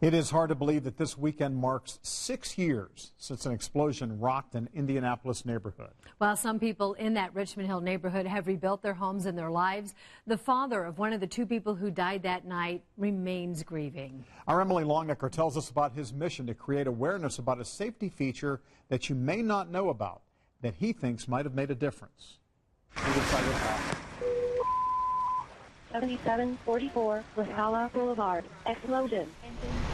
It is hard to believe that this weekend marks 6 years since an explosion rocked an Indianapolis neighborhood. While some people in that Richmond Hill neighborhood have rebuilt their homes and their lives, the father of one of the two people who died that night remains grieving. Our Emily Longnecker tells us about his mission to create awareness about a safety feature that you may not know about that he thinks might have made a difference. 7744 Lasala Boulevard. Explosion.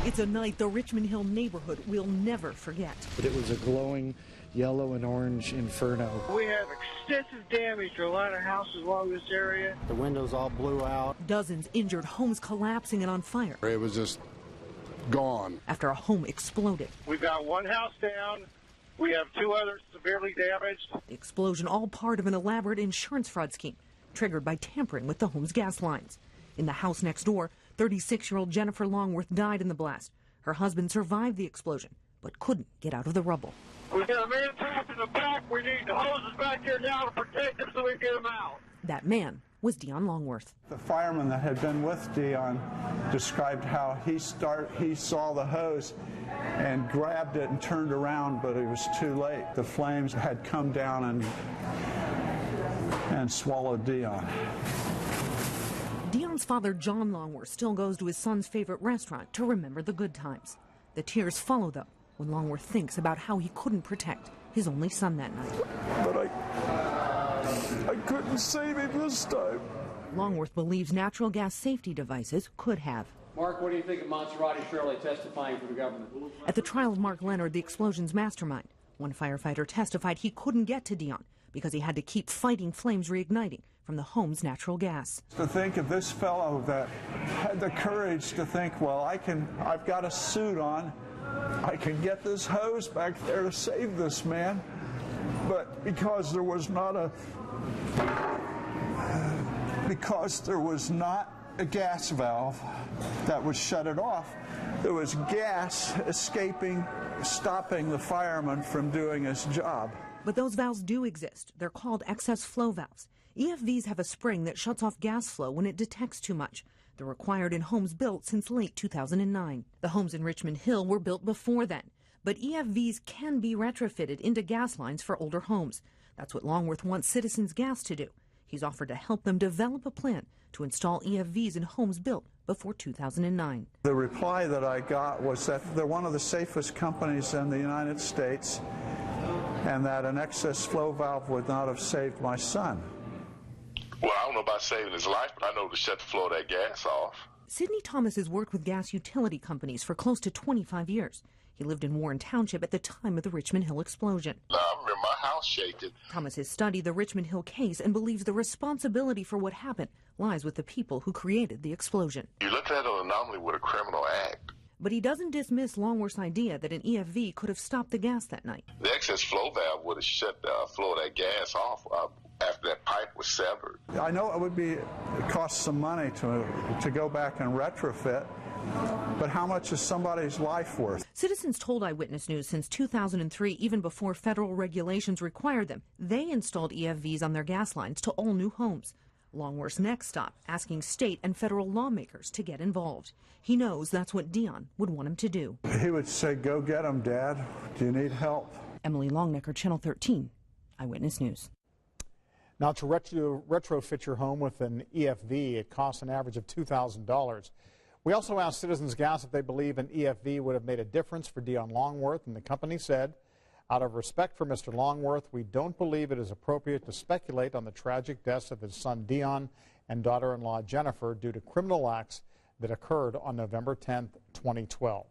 It's a night the Richmond Hill neighborhood will never forget. It was a glowing yellow and orange inferno. We have extensive damage to a lot of houses along this area. The windows all blew out. Dozens injured, homes collapsing and on fire. It was just gone. After a home exploded. We've got one house down. We have two others severely damaged. The explosion all part of an elaborate insurance fraud scheme, triggered by tampering with the home's gas lines. In the house next door, 36-year-old Jennifer Longworth died in the blast. Her husband survived the explosion, but couldn't get out of the rubble. We got a man trapped in the back. We need the hoses back here now to protect him so we can get him out. That man was Dion Longworth. The fireman that had been with Dion described how he saw the hose and grabbed it and turned around, but it was too late. The flames had come down and swallowed Dion. Dion's father, John Longworth, still goes to his son's favorite restaurant to remember the good times. The tears follow, though, when Longworth thinks about how he couldn't protect his only son that night. But I couldn't save him this time. Longworth believes natural gas safety devices could have. Mark, what do you think of Monserrate Shirley testifying for the government? At the trial of Mark Leonard, the explosion's mastermind, one firefighter testified he couldn't get to Dion because he had to keep fighting flames reigniting from the home's natural gas. To think of this fellow that had the courage to think, well, I've got a suit on, I can get this hose back there to save this man, but because there was not a gas valve that would shut it off, there was gas escaping, stopping the fireman from doing his job. But those valves do exist. They're called excess flow valves. EFVs have a spring that shuts off gas flow when it detects too much. They're required in homes built since late 2009. The homes in Richmond Hill were built before then. But EFVs can be retrofitted into gas lines for older homes. That's what Longworth wants Citizens Gas to do. He's offered to help them develop a plan to install EFVs in homes built before 2009. The reply that I got was that they're one of the safest companies in the United States and that an excess flow valve would not have saved my son. Well, I don't know about saving his life, but I know to shut the flow of that gas off. Sidney Thomas has worked with gas utility companies for close to 25 years. He lived in Warren Township at the time of the Richmond Hill explosion. I remember my house shaking. Thomas has studied the Richmond Hill case and believes the responsibility for what happened lies with the people who created the explosion. You look at an anomaly with a criminal act. But he doesn't dismiss Longworth's idea that an EFV could have stopped the gas that night. The excess flow valve would have shut the flow of that gas off after that pipe was severed. I know it cost some money to go back and retrofit, but how much is somebody's life worth? Citizens told Eyewitness News since 2003, even before federal regulations required them, they installed EFVs on their gas lines to all new homes. Longworth's next stop, asking state and federal lawmakers to get involved. He knows that's what Dion would want him to do. He would say, go get him, Dad. Do you need help? Emily Longnecker, Channel 13, Eyewitness News. Now, to retrofit your home with an EFV, it costs an average of $2,000. We also asked Citizens Gas if they believe an EFV would have made a difference for Dion Longworth, and the company said, out of respect for Mr. Longworth, we don't believe it is appropriate to speculate on the tragic deaths of his son Dion and daughter-in-law Jennifer due to criminal acts that occurred on November 10, 2012.